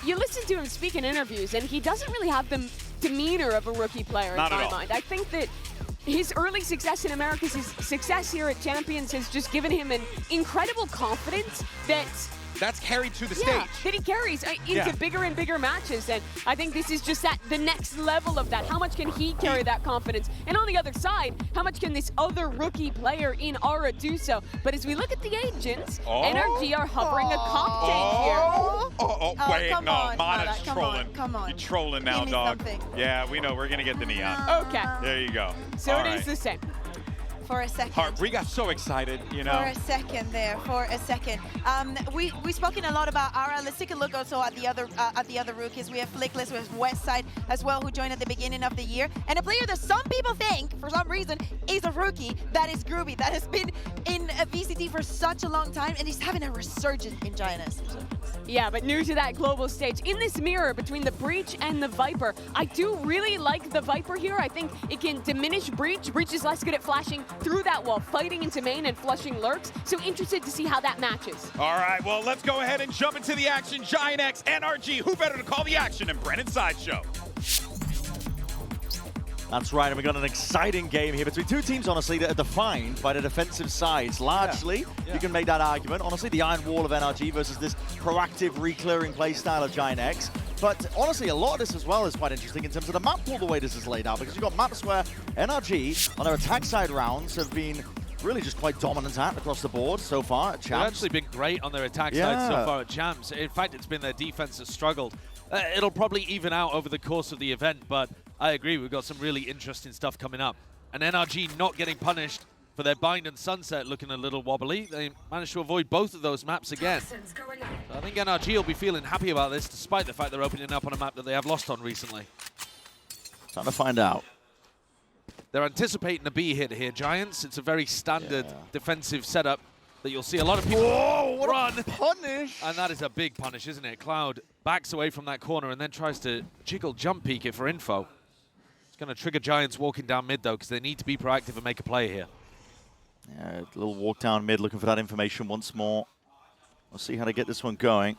you listen to him speak in interviews, and he doesn't really have the demeanor of a rookie player in my mind. I think that his early success in America, his success here at Champions has just given him an incredible confidence that's carried to the stage. That he carries into bigger and bigger matches. And I think this is just at the next level of that. How much can he carry that confidence? And on the other side, how much can this other rookie player in Aura do so? But as we look at the agents, NRG are hovering a comp tank here. Wait, come no, on, Mana's Mana, trolling. come on. You're trolling now, Give me dog. something. Yeah, we know. We're going to get the neon. Okay. There you go. So it is the same. For a second. Hart, we got so excited, you know. For a second there, for a second. We've spoken a lot about Aura. Let's take a look also at the other rookies. We have Flickless, we have Westside as well, who joined at the beginning of the year. And a player that some people think, for some reason, is a rookie, that is Groovy, that has been in a VCT for such a long time, and he's having a resurgence in Giants. Yeah, but new to that global stage. In this mirror between the Breach and the Viper, I do really like the Viper here. I think it can diminish Breach. Breach is less good at flashing through that wall, fighting into main and flushing lurks. So interested to see how that matches. All right, well, let's go ahead and jump into the action. Giant X, NRG, who better to call the action than Brennan Sideshow? That's right, and we've got an exciting game here between two teams, honestly, that are defined by the defensive sides. Largely, you can make that argument. Honestly, the iron wall of NRG versus this proactive, re-clearing play style of Giant X. But honestly, a lot of this as well is quite interesting in terms of the map pool, the way this is laid out, because you've got maps where NRG, on their attack side rounds, have been really just quite dominant at across the board so far at Champs. They've actually been great on their attack side so far at Champs. In fact, it's been their defense that struggled. It'll probably even out over the course of the event, but I agree, we've got some really interesting stuff coming up. And NRG not getting punished for their Bind and Sunset looking a little wobbly. They managed to avoid both of those maps again. So I think NRG will be feeling happy about this, despite the fact they're opening up on a map that they have lost on recently. Time to find out. They're anticipating a B hit here, Giants. It's a very standard defensive setup that you'll see a lot of people run. Punish! And that is a big punish, isn't it? Cloud backs away from that corner and then tries to jiggle jump peek it for info. It's going to trigger Giants walking down mid, though, because they need to be proactive and make a play here. Yeah, a little walk down mid, looking for that information once more. We'll see how to get this one going.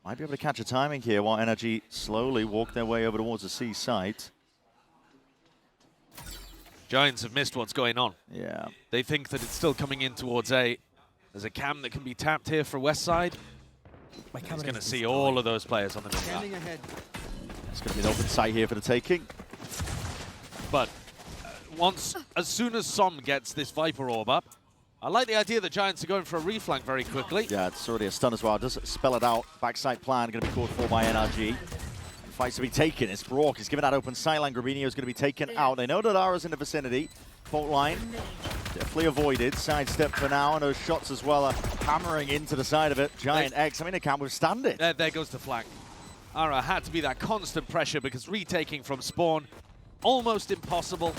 Might be able to catch a timing here while NRG slowly walk their way over towards the C site. Giants have missed what's going on. Yeah. They think that it's still coming in towards A. There's a cam that can be tapped here for Westside. He's going to see all of those players on the mid map. It's going to be an open site here for the taking. But as soon as Som gets this Viper orb up, I like the idea that Giants are going for a reflank very quickly. Yeah, it's already a stun as well. It does spell it out. Backside plan going to be called for by NRG. Fights to be taken. It's Brock. He's given that open sideline. Grabinho is going to be taken out. They know that Ara's in the vicinity. Fault line definitely avoided. Sidestep for now, and those shots as well are hammering into the side of it. Giant X, I mean, they can't withstand it. There goes the flank. Ara had to be that constant pressure because retaking from spawn, almost impossible.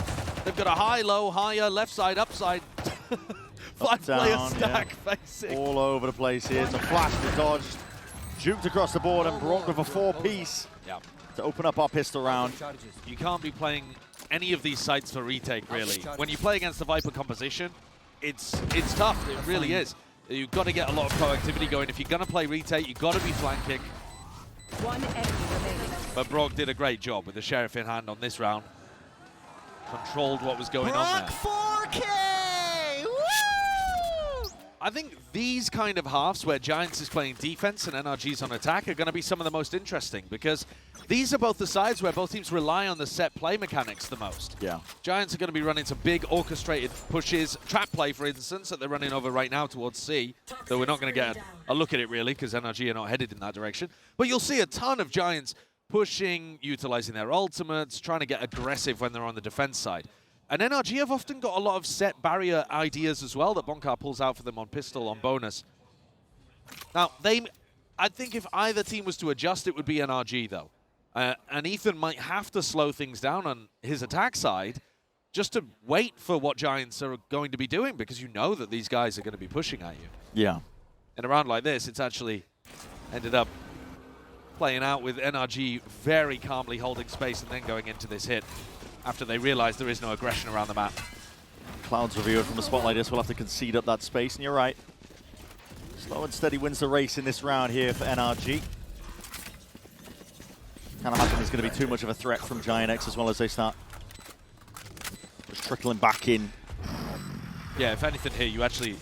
They've got a high, low, higher, left side, upside. Five-player stack facing. All over the place here. It's a flash to dodge. Juked across the board and Brock with a four-piece to open up our pistol round. You can't be playing any of these sites for retake, really. When you play against the Viper composition, it's tough. It really is. You've got to get a lot of proactivity going. If you're going to play retake, you've got to be flanking. One enemy remaining. But Brock did a great job with the Sheriff in hand on this round. Controlled what was going on there. 4K! Woo! I think these kind of halves where Giants is playing defense and NRG's on attack are going to be some of the most interesting because these are both the sides where both teams rely on the set play mechanics the most. Yeah. Giants are going to be running some big orchestrated pushes, trap play for instance, that they're running over right now towards C, though we're not going to get a look at it really because NRG are not headed in that direction. But you'll see a ton of Giants pushing, utilizing their ultimates, trying to get aggressive when they're on the defense side. And NRG have often got a lot of set barrier ideas as well that Bonkar pulls out for them on pistol, on bonus. Now, I think if either team was to adjust, it would be NRG, though. And Ethan might have to slow things down on his attack side just to wait for what Giants are going to be doing because you know that these guys are going to be pushing at you. Yeah. In a round like this, it's actually ended up playing out with NRG very calmly holding space and then going into this hit after they realize there is no aggression around the map. Cloud's revealed from a spot like this. We'll have to concede up that space, and you're right. Slow and steady wins the race in this round here for NRG. Can't imagine there's going to be too much of a threat from Giant X as well as they start just trickling back in. Yeah, if anything here, you actually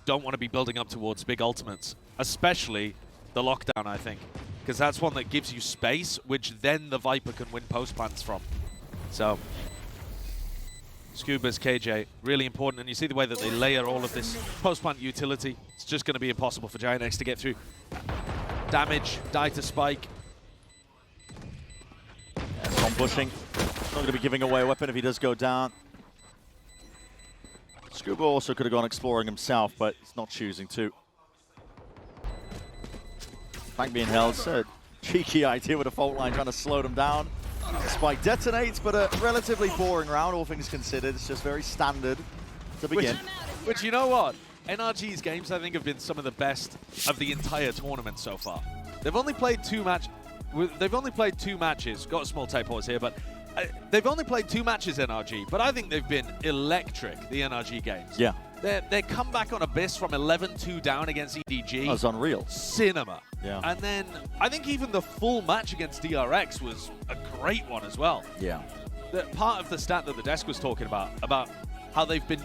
don't want to be building up towards big ultimates, especially the lockdown, I think, because that's one that gives you space, which then the Viper can win post plants from. So, Scuba's KJ, really important, and you see the way that they layer all of this post plant utility. It's just going to be impossible for Giant X to get through. Damage, die to spike. Yeah, Som pushing. Not going to be giving away a weapon if he does go down. Scuba also could have gone exploring himself, but he's not choosing to. Flank being held, it's a cheeky idea with a fault line trying to slow them down. Spike detonates, but a relatively boring round, all things considered. It's just very standard to begin. Which you know what? NRG's games, I think, have been some of the best of the entire tournament so far. They've only played two matches. Got a small type pause here, but they've only played 2 matches, NRG, but I think they've been electric, the NRG games. Yeah. Their comeback on Abyss from 11-2 down against EDG. That was unreal. Cinema. Yeah. And then I think even the full match against DRX was a great one as well. Yeah. The part of the stat that the desk was talking about how they've been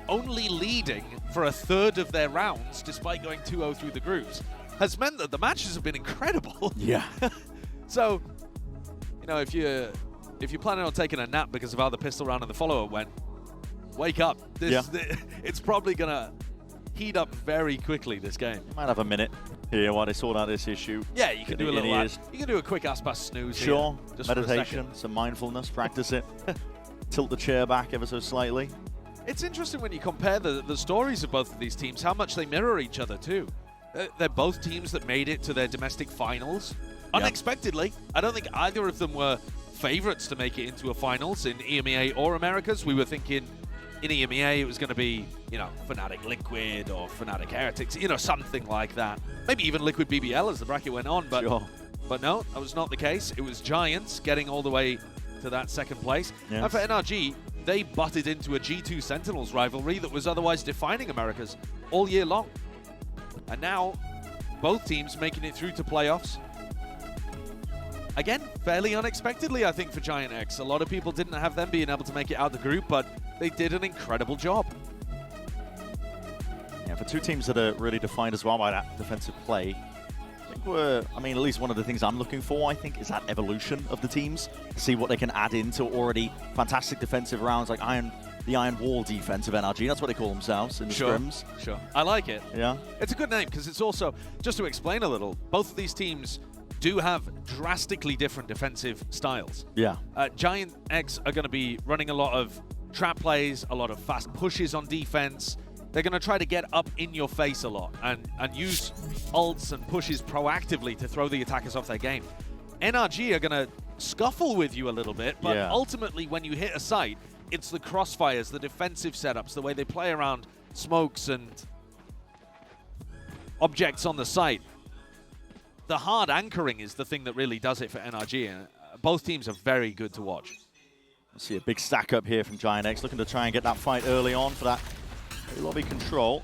only leading for 1/3 of their rounds despite going 2-0 through the groups, has meant that the matches have been incredible. Yeah. So, you know, if you're planning on taking a nap because of how the pistol round and the follow-up went, wake up. It's probably going to heat up very quickly, this game. You might have a minute here while they sort out this issue. Yeah, you can do a little you can do a quick ass pass snooze Sure, here, just meditation, some mindfulness, practice it. Tilt the chair back ever so slightly. It's interesting when you compare the stories of both of these teams, how much they mirror each other too. They're both teams that made it to their domestic finals unexpectedly. I don't think either of them were favorites to make it into a finals in EMEA or Americas. We were thinking in EMEA it was going to be, you know, Fnatic Liquid or Fnatic Heretics, you know, something like that. Maybe even Liquid BBL as the bracket went on, but but no, that was not the case. It was Giants getting all the way to that 2nd place. Yes. And for NRG, they butted into a G2 Sentinels rivalry that was otherwise defining Americas all year long. And now, both teams making it through to playoffs. Again, fairly unexpectedly, I think, for Giant X. A lot of people didn't have them being able to make it out of the group, but they did an incredible job. Yeah, for 2 teams that are really defined as well by that defensive play, I think at least one of the things I'm looking for, I think, is that evolution of the teams. See what they can add into already fantastic defensive rounds like the Iron Wall defense of NRG. That's what they call themselves in the scrims. Sure, I like it. Yeah. It's a good name because it's also, just to explain a little, both of these teams do have drastically different defensive styles. Yeah. Giant X are going to be running a lot of trap plays, a lot of fast pushes on defense. They're going to try to get up in your face a lot and use ults and pushes proactively to throw the attackers off their game. NRG are going to scuffle with you a little bit, but ultimately when you hit a site, it's the crossfires, the defensive setups, the way they play around smokes and objects on the site. The hard anchoring is the thing that really does it for NRG, and both teams are very good to watch. Let's see a big stack up here from Giant X, looking to try and get that fight early on for that lobby control.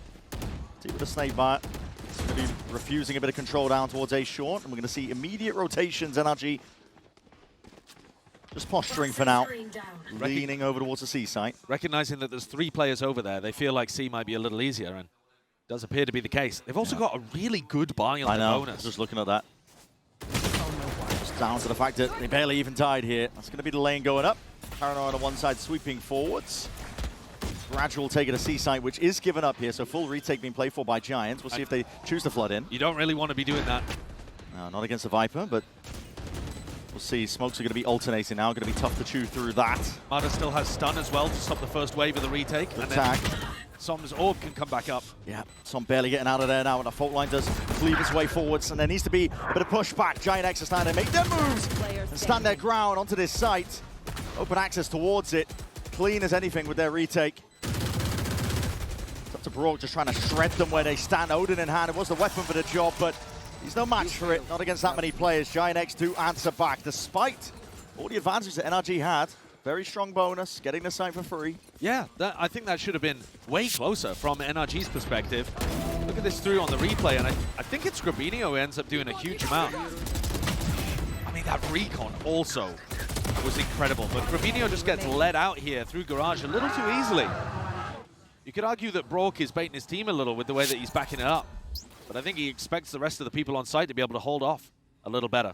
Team with a snake bite. It's going to be refusing a bit of control down towards A short, and we're going to see immediate rotations. NRG just posturing for now, leaning over towards the C site. Recognizing that there's 3 players over there, they feel like C might be a little easier, and does appear to be the case. They've also got a really good buy on the bonus. Just looking at that. Just down to the fact that they barely even died here. That's going to be the lane going up. Paranoid on one side sweeping forwards. Gradual take at a C site, which is given up here, so full retake being played for by Giants. We'll see if they choose to flood in. You don't really want to be doing that. No, not against the Viper, but we'll see. Smokes are going to be alternating now. Going to be tough to chew through that. Mada still has stun as well to stop the first wave of the retake. Good attack. Som's orb can come back up. Yeah, Som barely getting out of there now, and the fault line does cleave its way forwards, and there needs to be a bit of pushback. Giant X are starting to make their moves and stand their ground onto this site. Open access towards it. Clean as anything with their retake. It's up to Brock just trying to shred them where they stand. Odin in hand, it was the weapon for the job, but he's no match for it. Not against that many players. Giant X do answer back, despite all the advantages that NRG had. Very strong bonus, getting the site for free. Yeah, I think that should have been way closer from NRG's perspective. Look at this through on the replay, and I think it's Grabinho who ends up doing a huge amount. I mean, that recon also was incredible. But Gravino just gets led out here through Garage a little too easily. You could argue that Brock is baiting his team a little with the way that he's backing it up. But I think he expects the rest of the people on site to be able to hold off a little better.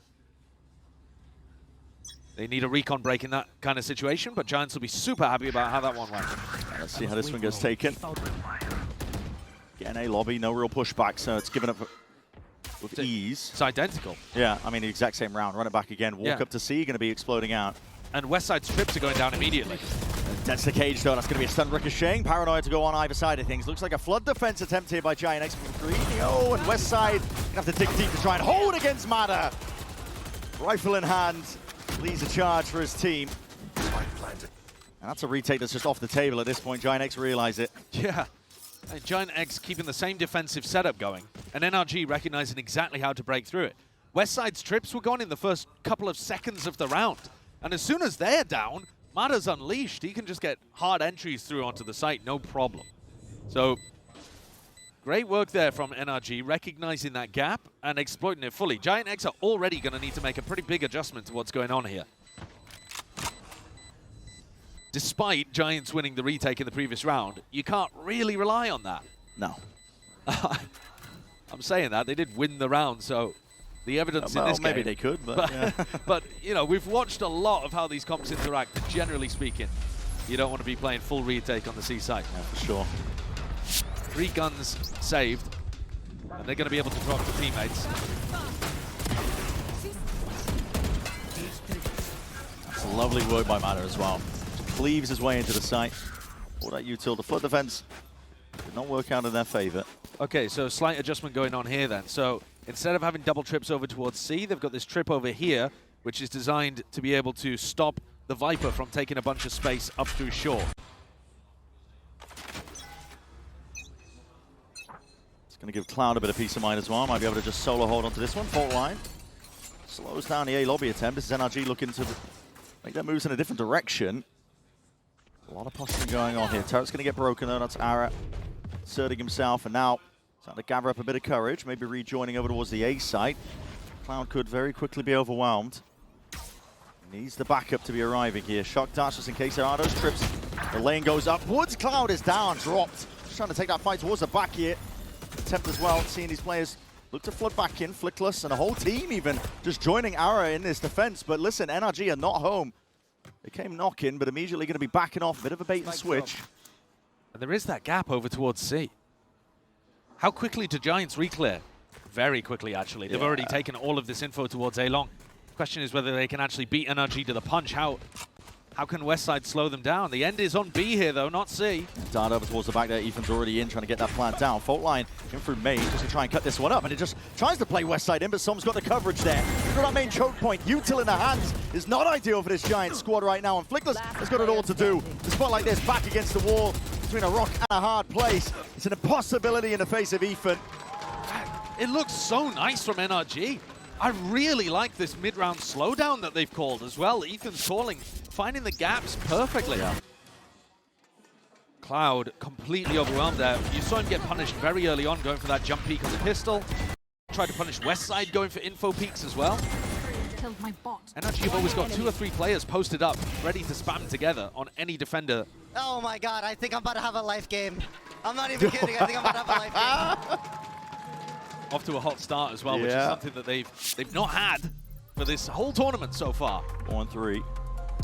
They need a recon break in that kind of situation, but Giants will be super happy about how that one went. Let's see how this one gets taken. Getting a lobby, no real pushback, so it's given up with ease. It's identical. Yeah, I mean, the exact same round. Run it back again. Walk up to C, going to be exploding out. And Westside's trips are going down immediately. That's the cage, though. That's going to be a stun ricocheting. Paranoid to go on either side of things. Looks like a flood defense attempt here by Giant X from Gravino, and Westside going to have to dig deep to try and hold against Mada. Rifle in hand, leads a charge for his team. And that's a retake that's just off the table at this point. Giant X realize it. Yeah. And Giant X keeping the same defensive setup going, and NRG recognizing exactly how to break through it. Westside's trips were gone in the first couple of seconds of the round. And as soon as they're down, Mada's unleashed. He can just get hard entries through onto the site, no problem. So, great work there from NRG, recognizing that gap and exploiting it fully. Giant X are already going to need to make a pretty big adjustment to what's going on here. Despite Giants winning the retake in the previous round, you can't really rely on that. No. I'm saying that. They did win the round, so the evidence in this game... maybe they could, but yeah. But, you know, we've watched a lot of how these comps interact, generally speaking. You don't want to be playing full retake on the C site. Yeah, for sure. 3 guns saved, and they're going to be able to talk to teammates. That's a lovely work by Mada as well. Cleaves his way into the site. All that util. The flood defense did not work out in their favor. Okay, so slight adjustment going on here then. So instead of having double trips over towards C, they've got this trip over here, which is designed to be able to stop the Viper from taking a bunch of space up through shore. It's going to give Cloud a bit of peace of mind as well. Might be able to just solo hold onto this one. Fault line. Slows down the A lobby attempt. This is NRG looking to make their moves in a different direction. A lot of posturing going on here. Turret's going to get broken though. That's Ara asserting himself, and now trying to gather up a bit of courage, maybe rejoining over towards the A site. Cloud could very quickly be overwhelmed. Needs the backup to be arriving here. Shock dash just in case there are those trips. The lane goes upwards. Cloud is down, dropped. Just trying to take that fight towards the back here. Attempt as well, seeing these players look to flood back in. Flickless and a whole team even just joining Ara in this defense. But listen, NRG are not home. They came knocking, but immediately going to be backing off. A bit of a bait and switch. And there is that gap over towards C. How quickly do Giants reclear? Very quickly, actually. They've already taken all of this info towards A long. The question is whether they can actually beat NRG to the punch. How can Westside slow them down? The end is on B here, though, not C. Dart over towards the back there. Ethan's already in, trying to get that plant down. Fault line in through main, just to try and cut this one up. And it just tries to play Westside in, but Som's got the coverage there. He's got that main choke point. Util in the hands is not ideal for this Giant squad right now. And Flickless has got it all to do. The spot like this, back against the wall, between a rock and a hard place. It's an impossibility in the face of Ethan. It looks so nice from NRG. I really like this mid-round slowdown that they've called as well. Ethan's calling, finding the gaps perfectly. Yeah. Cloud completely overwhelmed there. You saw him get punished very early on, going for that jump peek on the pistol. Tried to punish Westside, going for info peeks as well. NRG have always got 2 or 3 players posted up, ready to spam together on any defender. Oh my god, I think I'm about to have a life game. I'm not even kidding, I think I'm about to have a life game. Off to a hot start as well, which is something that they've not had for this whole tournament so far. 4-3.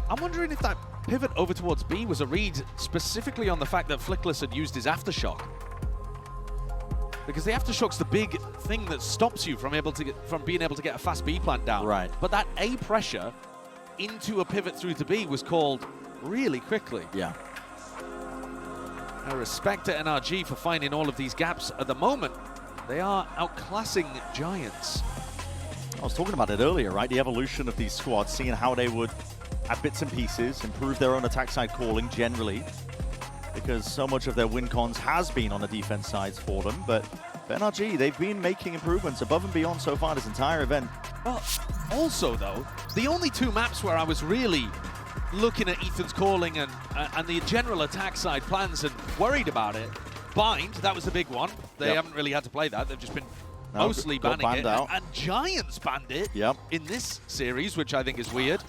I'm wondering if that pivot over towards B was a read specifically on the fact that Flickless had used his Aftershock. Because the Aftershock's the big thing that stops you from being able to get a fast B plant down. Right. But that A pressure into a pivot through to B was called really quickly. Yeah. I respect to NRG for finding all of these gaps at the moment. They are outclassing Giants. I was talking about it earlier, right? The evolution of these squads, seeing how they would add bits and pieces, improve their own attack side calling generally, because so much of their win cons has been on the defense sides for them. But for NRG, they've been making improvements above and beyond so far this entire event. Well, also though, the only 2 maps where I was really looking at Ethan's calling and the general attack side plans and worried about it, Bind, that was the big one. They haven't really had to play that. They've just been mostly got banning it, banned out. and Giants banned it Yep. in this series, which I think is weird.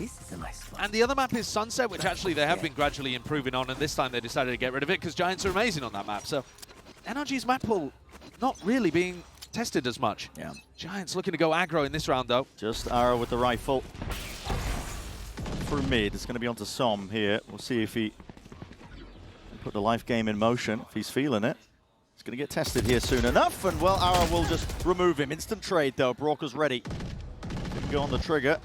And the other map is Sunset, which actually they have been gradually improving on, and this time they decided to get rid of it because Giants are amazing on that map. So NRG's map pool not really being tested as much. Yeah. Giants looking to go aggro in this round, though. Just Arrow with the rifle. Through mid, it's going to be onto Som here. We'll see if he put the life game in motion, if he's feeling it. He's going to get tested here soon enough, and well, Arrow will just remove him. Instant trade, though. Brocker's ready. Can go on the trigger.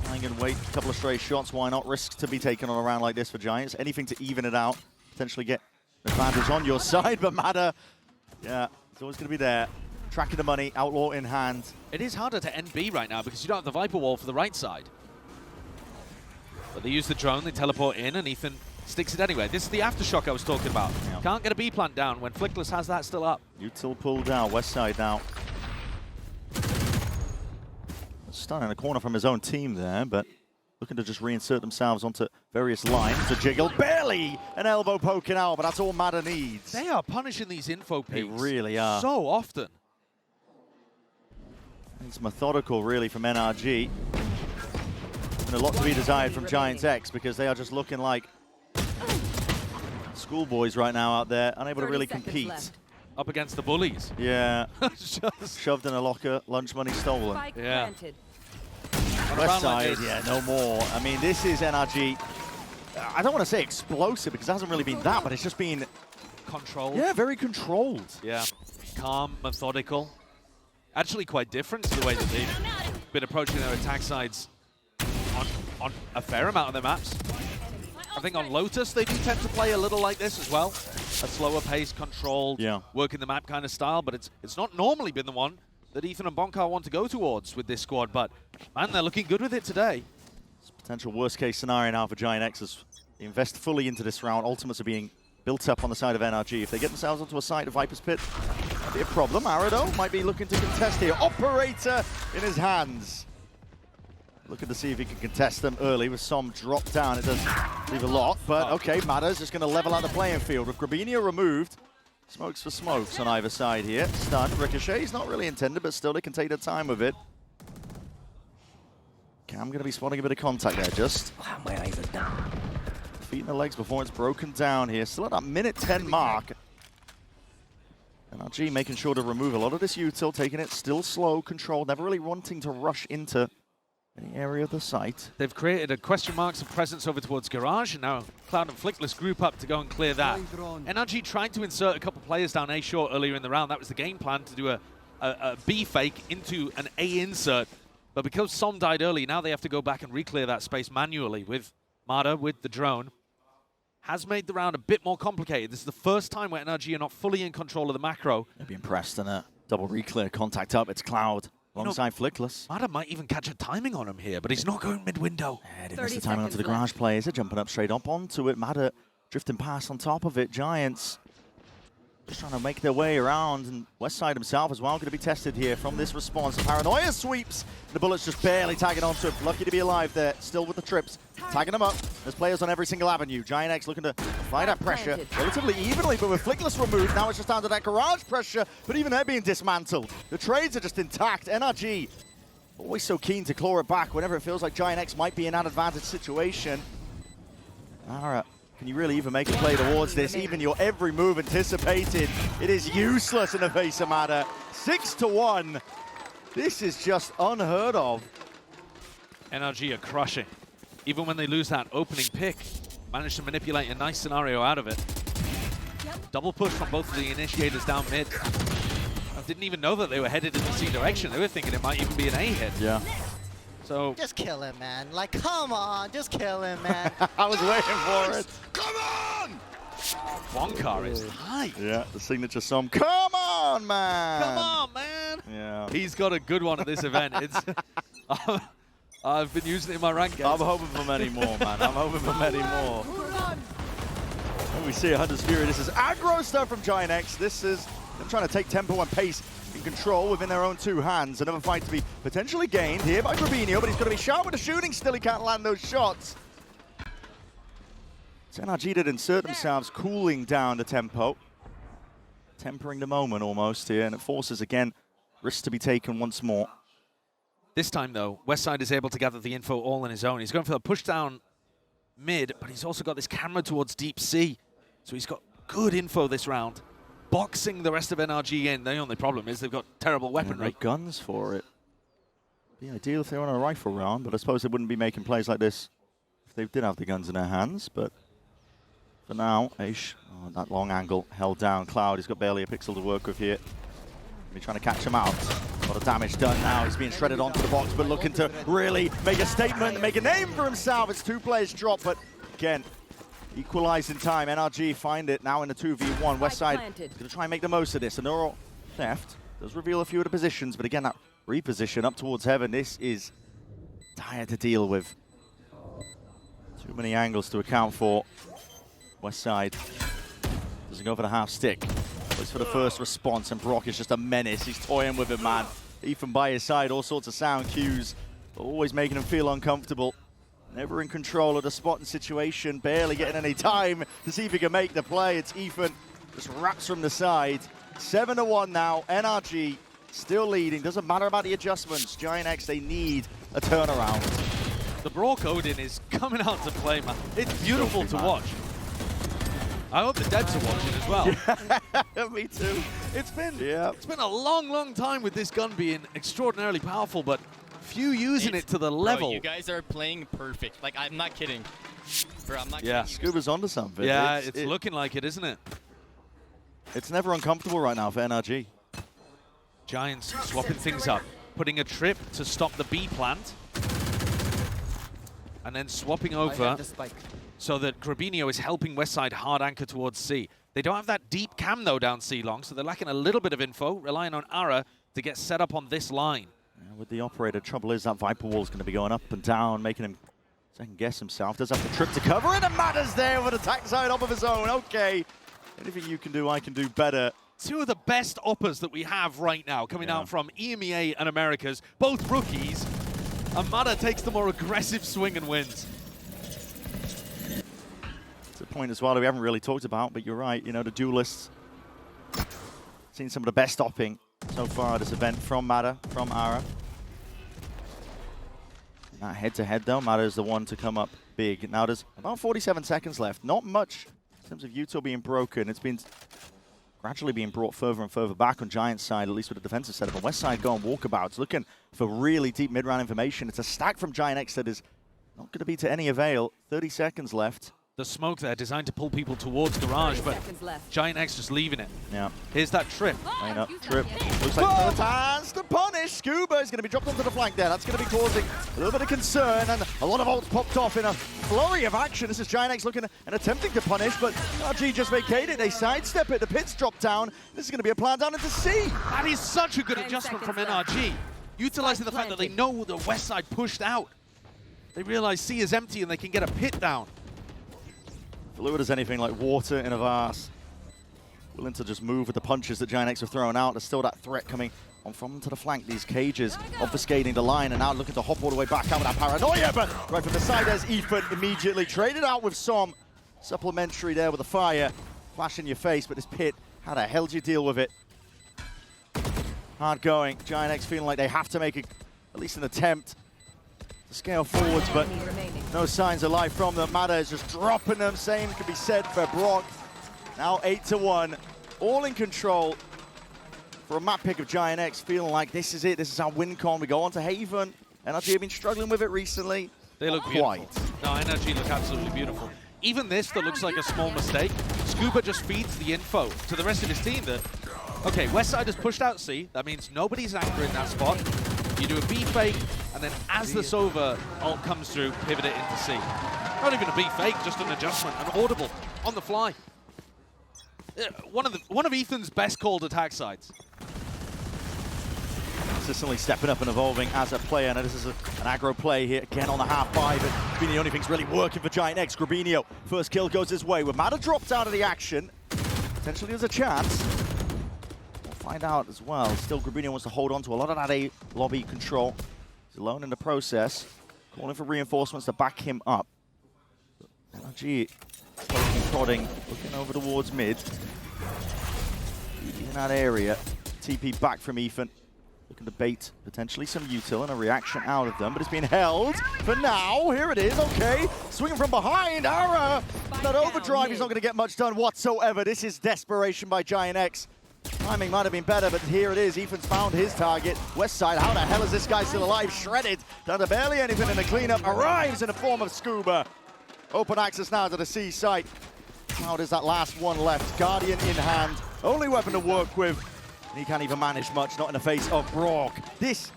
Hang and wait, a couple of stray shots. Why not? Risks to be taken on a round like this for Giants. Anything to even it out, potentially get advantage on your side, but Matter, yeah, it's always going to be there. Tracking the money, Outlaw in hand. It is harder to NB right now because you don't have the Viper wall for the right side. But they use the drone, they teleport in, and Ethan sticks it anyway. This is the aftershock I was talking about. Yeah. Can't get a B plant down when Flickless has that still up. Util pulled out, west side now. Starting in a corner from his own team there, but looking to just reinsert themselves onto various lines to jiggle. Barely an elbow poking out, but that's all Matter needs. They are punishing these info peaks. They really are. So often. It's methodical, really, from NRG. And a lot to be desired from Giants X, because they are just looking like schoolboys right now out there, unable to really compete. Up against the bullies. Yeah. Just Shoved in a locker, lunch money stolen. yeah. West side, yeah, no more. I mean, this is NRG. I don't want to say explosive, because it hasn't really been that, but it's just been... Controlled. Yeah, very controlled. Yeah. Calm, methodical. Actually quite different to the way that they've been approaching their attack sides on a fair amount of their maps. I think on Lotus they do tend to play a little like this as well. A slower pace, controlled, working the map kind of style, but it's not normally been the one that Ethan and Bonkar want to go towards with this squad, but man, they're looking good with it today. It's a potential worst case scenario now for Giant X as they invest fully into this round. Ultimates are being built up on the side of NRG. If they get themselves onto a side of Viper's Pit, might be a problem. Arado might be looking to contest here. Operator in his hands. Looking to see if he can contest them early with some drop down. It does leave a lot, but okay, Matter's just going to level out the playing field. With Grabinho removed, smokes for smokes on either side here. Stun, Ricochet's not really intended, but still they can take their time with it. Cam going to be spotting a bit of contact there, just. My eyes are down. Feet in the legs before it's broken down here. Still at that minute 10 mark. NRG making sure to remove a lot of this util, taking it still slow, controlled, never really wanting to rush into any area of the site. They've created a question marks of presence over towards Garage, and now Cloud and Flickless group up to go and clear that. NRG tried to insert a couple players down A short earlier in the round. That was the game plan, to do a B fake into an A insert. But because Som died early, now they have to go back and re-clear that space manually with Mada, with the drone. Has made the round a bit more complicated. This is the first time where NRG are not fully in control of the macro. They'd be impressed in a double re-clear contact up. It's Cloud alongside Flickless. Mada might even catch a timing on him here, but he's not going mid-window. Yeah, didn't miss the timing onto the Garage players. They're jumping up straight up onto it. Mada drifting past on top of it. Giants just trying to make their way around, and Westside himself as well going to be tested here from this response. Paranoia sweeps. The bullets just barely tagging onto him. Lucky to be alive there, still with the trips. Tagging them up. There's players on every single avenue. Giant X looking to apply that pressure relatively evenly, but with Flickless removed, now it's just down to that Garage pressure, but even they're being dismantled. The trades are just intact. NRG always so keen to claw it back whenever it feels like Giant X might be in an advantage situation. Ara, can you really even make a play towards this? Even your every move anticipated, it is useless in the face of Mada. 6-1. This is just unheard of. NRG are crushing. Even when they lose that opening pick, managed to manipulate a nice scenario out of it. Double push from both of the initiators down mid. I didn't even know that they were headed in the C direction. They were thinking it might even be an A hit. Yeah. So just kill him, man. Like, come on, just kill him, man. I was waiting for it. Come on! Bonkar is high. Yeah, the signature song. Come on, man! Come on, man! Yeah. He's got a good one at this event. It's I've been using it in my rank games. I'm hoping for many more, man. I'm hoping for many more. And we see 100 Fury. This is aggro stuff from Giant X. This is them trying to take tempo and pace in control within their own two hands. Another fight to be potentially gained here by Grabinho, but he's going to be sharp with the shooting. Still, he can't land those shots. So NRG did insert themselves, cooling down the tempo. Tempering the moment almost here, and it forces, again, Risks to be taken once more. This time, though, Westside is able to gather the info all on his own. He's going for the push down mid, but he's also got this camera towards Deep Sea. So he's got good info this round. Boxing the rest of NRG in. The only problem is they've got terrible weaponry. No guns for it. Be ideal if they were on a rifle round, but I suppose they wouldn't be making plays like this if they did have the guns in their hands. But for now, Aish, that long angle held down. Cloud, he's got barely a pixel to work with here. Be trying to catch him out. A lot of damage done now. He's being shredded onto the box, but looking to really make a statement and make a name for himself. It's 2 players drop, but again, equalize in time. NRG find it now in the 2v1. Westside going to try and make the most of this. A neural theft does reveal a few of the positions, but again, that reposition up towards heaven, this is dire to deal with. Too many angles to account for. Westside doesn't go for the half stick. Goes for the first response, and Brock is just a menace. He's toying with him, man. Ethan by his side, all sorts of sound cues, always making him feel uncomfortable. Never in control of the spot and situation, barely getting any time to see if he can make the play. It's Ethan, just wraps from the side. 7-1 now, NRG still leading. Doesn't matter about the adjustments. Giant X, they need a turnaround. The Brock Odin is coming out to play, man. It's beautiful to watch. I hope the devs are watching as well. Yeah, me too. It's been a long, long time with this gun being extraordinarily powerful, but few using it to the level. Bro, you guys are playing perfect. Like, I'm not kidding. Bro, I'm not Yeah. kidding. Scuba's onto something. Yeah, it's looking like it, isn't it? It's never uncomfortable right now for NRG. Giants swapping things up, putting a trip to stop the B plant, and then swapping over so that Grabinho is helping Westside hard anchor towards C. They don't have that deep cam, though, down C long, so they're lacking a little bit of info, relying on Ara to get set up on this line. Yeah, with the operator, trouble is that Viper wall's going to be going up and down, making him second-guess himself. Does have the trip to cover it, and Matters there with an attack side up of his own. Okay, anything you can do, I can do better. Two of the best uppers that we have right now coming out from EMEA and Americas, both rookies. Amada takes the more aggressive swing and wins. It's a point as well that we haven't really talked about, but you're right, you know, the duelists. Seen some of the best opping so far at this event from Mada, from Ara. That head-to-head, though, Mada is the one to come up big. Now there's about 47 seconds left. Not much in terms of Yuto being broken. It's been gradually being brought further and further back on Giant's side, at least with the defensive setup. On Westside going walkabouts, looking for really deep mid-round information. It's a stack from Giant X that is not going to be to any avail. 30 seconds left. The smoke there designed to pull people towards Garage, but Giant X just leaving it. Yeah. Here's that trip. Trip. Looks like no chance to punish. Scuba is going to be dropped onto the flank there. That's going to be causing a little bit of concern, and a lot of ults popped off in a flurry of action. This is Giant X looking and attempting to punish, but NRG just vacated. They sidestep it. The pits drop down. This is going to be a plan down into C. That is such a good adjustment from NRG, utilizing the fact that they know the west side pushed out. They realize C is empty and they can get a pit down. Fluid as anything like water in a vase. Willing to just move with the punches that Giant X have thrown out. There's still that threat coming on from to the flank. These cages obfuscating the line, and now looking to hop all the way back out with that paranoia. But right from the side, there's Ethan immediately traded out with Som. Supplementary there with the fire. Flash in your face, but this pit, how the hell do you deal with it? Hard going. Giant X feeling like they have to make at least an attempt to scale forwards, but no signs of life from them. Mada is just dropping them. Same can be said for Brock. Now 8-1, all in control for a map pick of Giant X, feeling like this is it. This is our win con. We go on to Haven. NRG have been struggling with it recently. They look beautiful. No, NRG look absolutely beautiful. Even this that looks like a small mistake, Scuba just feeds the info to the rest of his team that, okay, Westside has pushed out C. That means nobody's anchoring that spot. You do a B fake, and then as the Sova ult comes through, pivot it into C. Not even a B fake, just an adjustment, an audible, on the fly. One of Ethan's best called attack sides. Consistently stepping up and evolving as a player. Now this is an aggro play here, again on the half-5. It's been the only thing's really working for Giant X. Grabinho, first kill goes his way. With Mada dropped out of the action, potentially there's a chance. Find out as well. Still, Grabinho wants to hold on to a lot of that A lobby control. He's alone in the process. Calling for reinforcements to back him up. NRG prodding, looking over towards mid. In that area. TP back from Ethan. Looking to bait potentially some util and a reaction out of them, but it's been held for now. Here it is, okay. Swinging from behind, Ara. That overdrive, he's not going to get much done whatsoever. This is desperation by Giant X. Timing might have been better, but here it is. Ethan's found his target. West side, how the hell is this guy still alive? Shredded, down to barely anything in the cleanup. Arrives in the form of Scuba. Open access now to the C site. How does that last one left? Guardian in hand. Only weapon to work with. And he can't even manage much, not in the face of Brock. This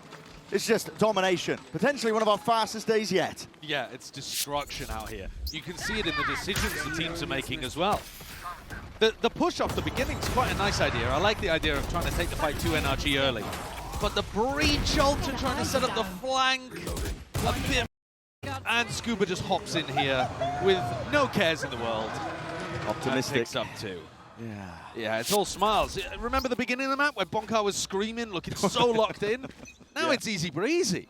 is just domination. Potentially one of our fastest days yet. Yeah, it's destruction out here. You can see it in the decisions the teams are making as well. The push off the beginning is quite a nice idea. I like the idea of trying to take the fight to NRG early. But the breach ult and trying to set up the flank a bit. And Scuba just hops in here with no cares in the world. Optimistic. Picks up two. Yeah. Yeah, it's all smiles. Remember the beginning of the map where Bonkar was screaming, looking so locked in? Now it's easy breezy.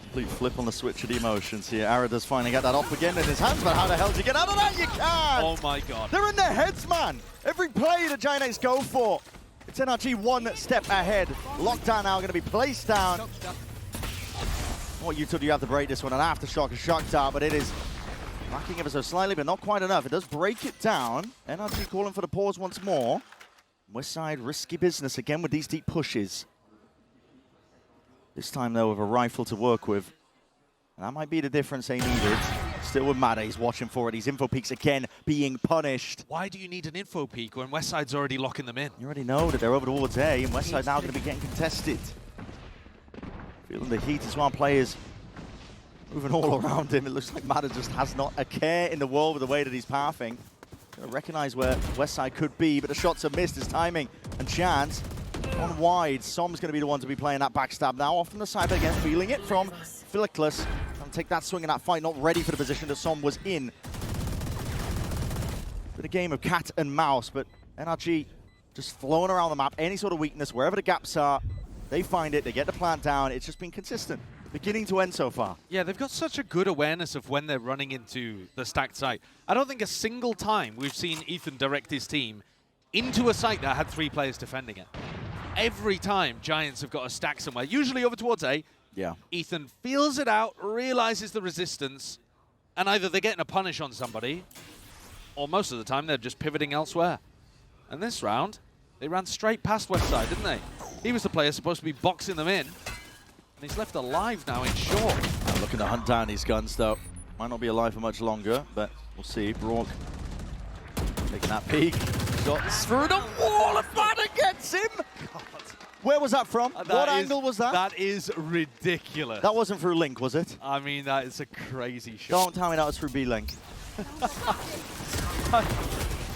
Complete flip on the switch of the emotions here. Ara does finally get that off again in his hands, but how the hell do you get out of that? You can't! Oh my god. They're in their heads, man. Every play the Giant X go for. It's NRG one step ahead. Lockdown now going to be placed down. What util do you have to break this one? An aftershock, a shock dart, but it is lacking ever so slightly, but not quite enough. It does break it down. NRG calling for the pause once more. West side, risky business again with these deep pushes. This time, though, with a rifle to work with. And that might be the difference they needed. Still with Mada, he's watching for it. These info peaks again being punished. Why do you need an info peak when Westside's already locking them in? You already know that they're over towards A, and Westside now going to be getting contested. Feeling the heat as well. Players moving all around him. It looks like Mada just has not a care in the world with the way that he's pathing. Gonna recognize where Westside could be, but the shots are missed. His timing and chance. On wide, Som's going to be the one to be playing that backstab now. Off from the side, but again, feeling it from Philoclus. Trying to take that swing in that fight, not ready for the position that Som was in. Been a game of cat and mouse, but NRG just flowing around the map. Any sort of weakness, wherever the gaps are, they find it, they get the plant down. It's just been consistent, beginning to end so far. Yeah, they've got such a good awareness of when they're running into the stacked site. I don't think a single time we've seen Ethan direct his team into a site that had 3 players defending it. Every time Giants have got a stack somewhere, usually over towards A, Yeah. Ethan feels it out, realizes the resistance, and either they're getting a punish on somebody, or most of the time they're just pivoting elsewhere. And this round, they ran straight past Westside, didn't they? He was the player supposed to be boxing them in, and he's left alive now in short. Looking to hunt down these guns, though. Might not be alive for much longer, but we'll see. Brock taking that peek. Shots through the wall, and Mada gets him! God. Where was that from? What angle was that? That is ridiculous. That wasn't through Link, was it? I mean, that is a crazy shot. Don't tell me that was through B-Link.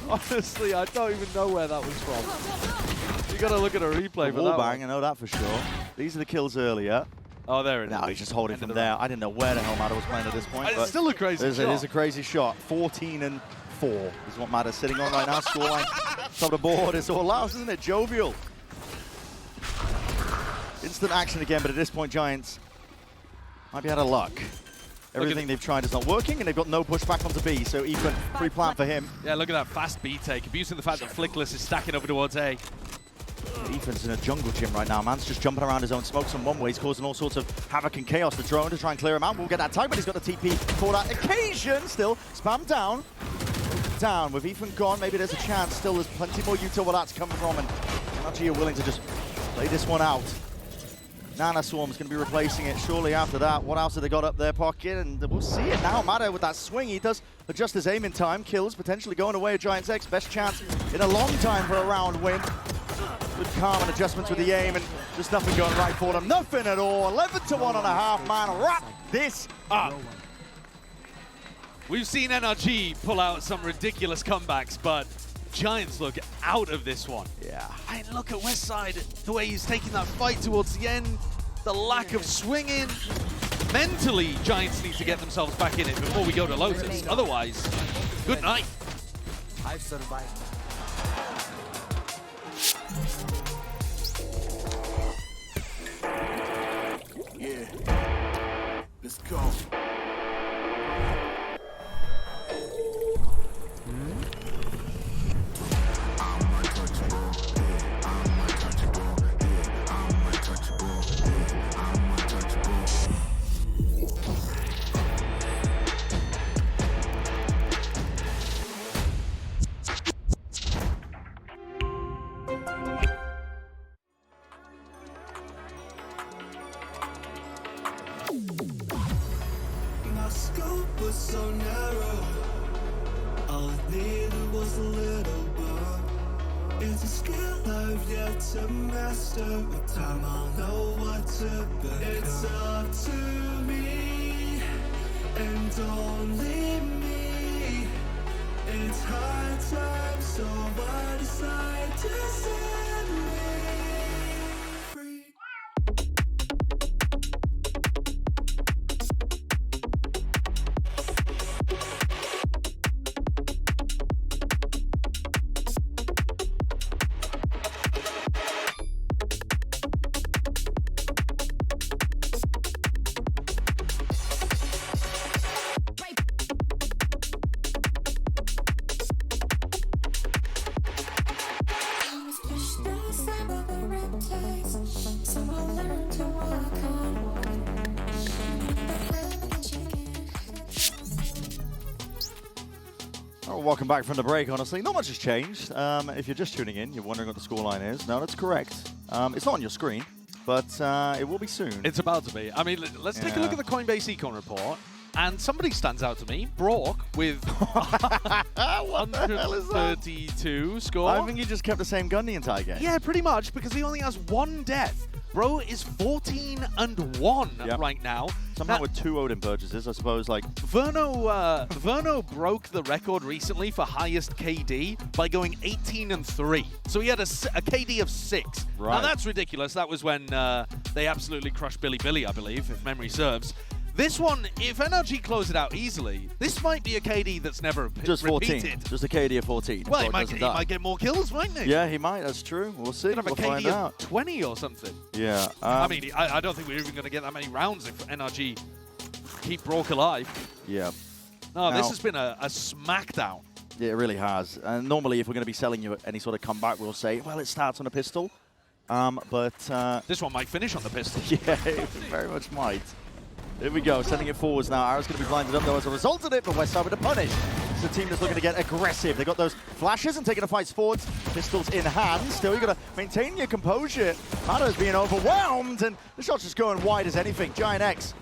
Honestly, I don't even know where that was from. You got to look at a replay for that Wallbang, one. I know that for sure. These are the kills earlier. Oh, there it is. No, he's just holding from there. I didn't know where the hell Mada was playing at this point. It's still a crazy shot. It is a crazy shot. 14-4 is what Mada's sitting on right now. Scoreline top of the board. It's all loud, isn't it? Jovial. Instant action again, but at this point, Giants might be out of luck. Everything they've tried is not working, and they've got no pushback onto B, so Ethan, free plant for him. Yeah, look at that fast B take, abusing the fact that Flickless is stacking over towards A. Ethan's in a jungle gym right now. Man's just jumping around his own smokes in one way. He's causing all sorts of havoc and chaos. The drone to try and clear him out. We'll get that tag, but he's got the TP for that occasion. Still, spam down. Down with Ethan gone. Maybe there's a chance. Still, there's plenty more util where that's coming from, and NRG are willing to just play this one out. Nana Swarm's going to be replacing it surely after that. What else have they got up their pocket? And we'll see it now. Mada with that swing. He does adjust his aim in time. Kills potentially going away at Giants X. Best chance in a long time for a round win. Good calm and adjustments with the aim, and just nothing going right for them. Nothing at all. 11-1.5, man. Wrap this up. We've seen NRG pull out some ridiculous comebacks, but Giants look out of this one. Yeah. And look at Westside, the way he's taking that fight towards the end, the lack of swinging. Mentally, Giants need to get themselves back in it before we go to Lotus. Otherwise, good night. I've survived. Yeah. Let's go. scope was so narrow. All it needed was a little bump. It's a skill I've yet to master. With time I'll know what to become. It's up to me, and only me. It's hard times, so I decide to set me free. Welcome back from the break, honestly. Not much has changed. If you're just tuning in, you're wondering what the scoreline is. No, that's correct. It's not on your screen, but it will be soon. It's about to be. I mean, let's take a look at the Coinbase Econ report. And somebody stands out to me, Brock, with 132 score. I think he just kept the same gun the entire game. Yeah, pretty much, because he only has one death. Bro is 14-1 right now. Somehow with 2 Odin purchases, I suppose, like... Verno broke the record recently for highest KD by going 18-3. So he had a KD of 6. Right. Now that's ridiculous. That was when they absolutely crushed Billy, I believe, if memory serves. This one, if NRG close it out easily, this might be a KD that's never just 14. repeated. Just a KD of 14. Well, he might get more kills, mightn't he? Yeah, he might. That's true. We'll see. We'll find KD out. of 20 or something. Yeah. I mean, I don't think we're even going to get that many rounds if NRG keep Brock alive. Yeah. No, this has been a smackdown. Yeah, it really has. And normally, if we're going to be selling you any sort of comeback, we'll say, well, it starts on a pistol. But this one might finish on the pistol. Yeah, it very much might. Here we go, sending it forwards now. Arrow's going to be blinded up, though, as a result of it, but Westside with a punish. It's a team that's looking to get aggressive. They got those flashes and taking the fights forwards. Pistols in hand. Still, you got to maintain your composure. Mato's being overwhelmed, and the shot's just going wide as anything. Giant X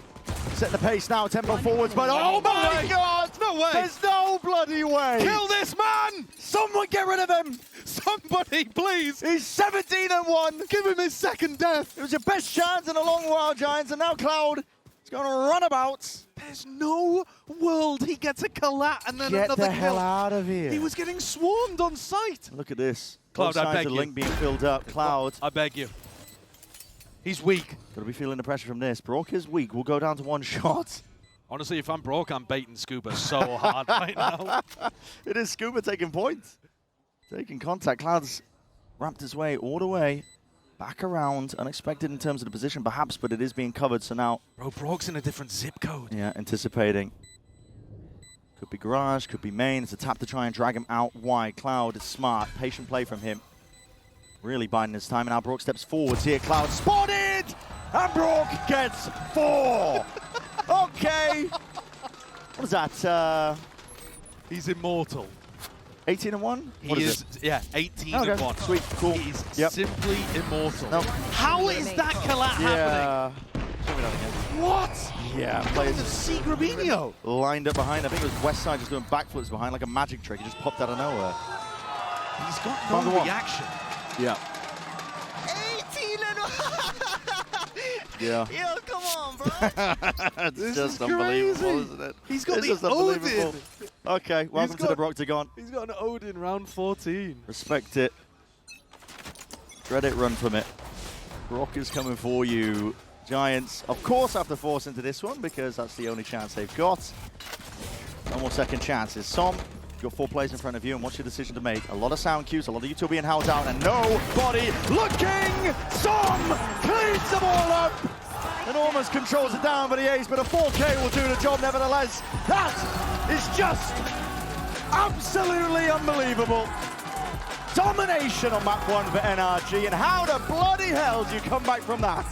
setting the pace now, tempo forwards, but oh my God! No way! There's no bloody way! Kill this man! Someone get rid of him! Somebody, please! He's 17-1! Give him his second death! It was your best chance in a long while, Giants, and now Cloud is going to run about. There's no world he gets a collat and then Get another the hell out of here. He was getting swarmed on sight. Look at this. Cloud, Both I sides beg of you. Link being filled up. Cloud. I beg you. He's weak. Got to be feeling the pressure from this. Brock is weak. We'll go down to one shot. Honestly, if I'm Brock, I'm baiting Scuba so hard right now. It is Scuba taking points. Taking contact. Cloud's wrapped his way all the way back around. Unexpected in terms of the position, perhaps, but it is being covered. So now... Bro, Brock's in a different zip code. Yeah, anticipating. Could be garage, could be main. It's a tap to try and drag him out wide. Cloud is smart. Patient play from him. Really biding his time. And now Brock steps forwards here. Cloud spotted! And Brock gets 4! Okay. What is that? He's immortal. 18-1? He is, yeah, 18-1. Okay. Sweet, cool. He's Yep. simply immortal. Nope. How is that collat happening? Show me that again. What? Yeah, players There's C. Grabinho. lined up behind. I think it was Westside just doing backflips behind like a magic trick. He just popped out of nowhere. He's got Found the no one. reaction. Yeah. 18-1! Yeah. Yo, come on, bro. It's This just is unbelievable, crazy. isn't it? He's got It's the just unbelievable. Odin. Okay, welcome to the Broctagon. He's got an Odin round 14. Respect it. Dread it, run from it. Brock is coming for you. Giants, of course, have to force into this one because that's the only chance they've got. No more second chances. Som, you've got 4 players in front of you, and what's your decision to make? A lot of sound cues, a lot of you two being held down, and nobody looking! Som cleans them all up! And almost controls it down, but he ace, but a 4K will do the job nevertheless. That is just absolutely unbelievable. Domination on map 1 for NRG, and how the bloody hell do you come back from that?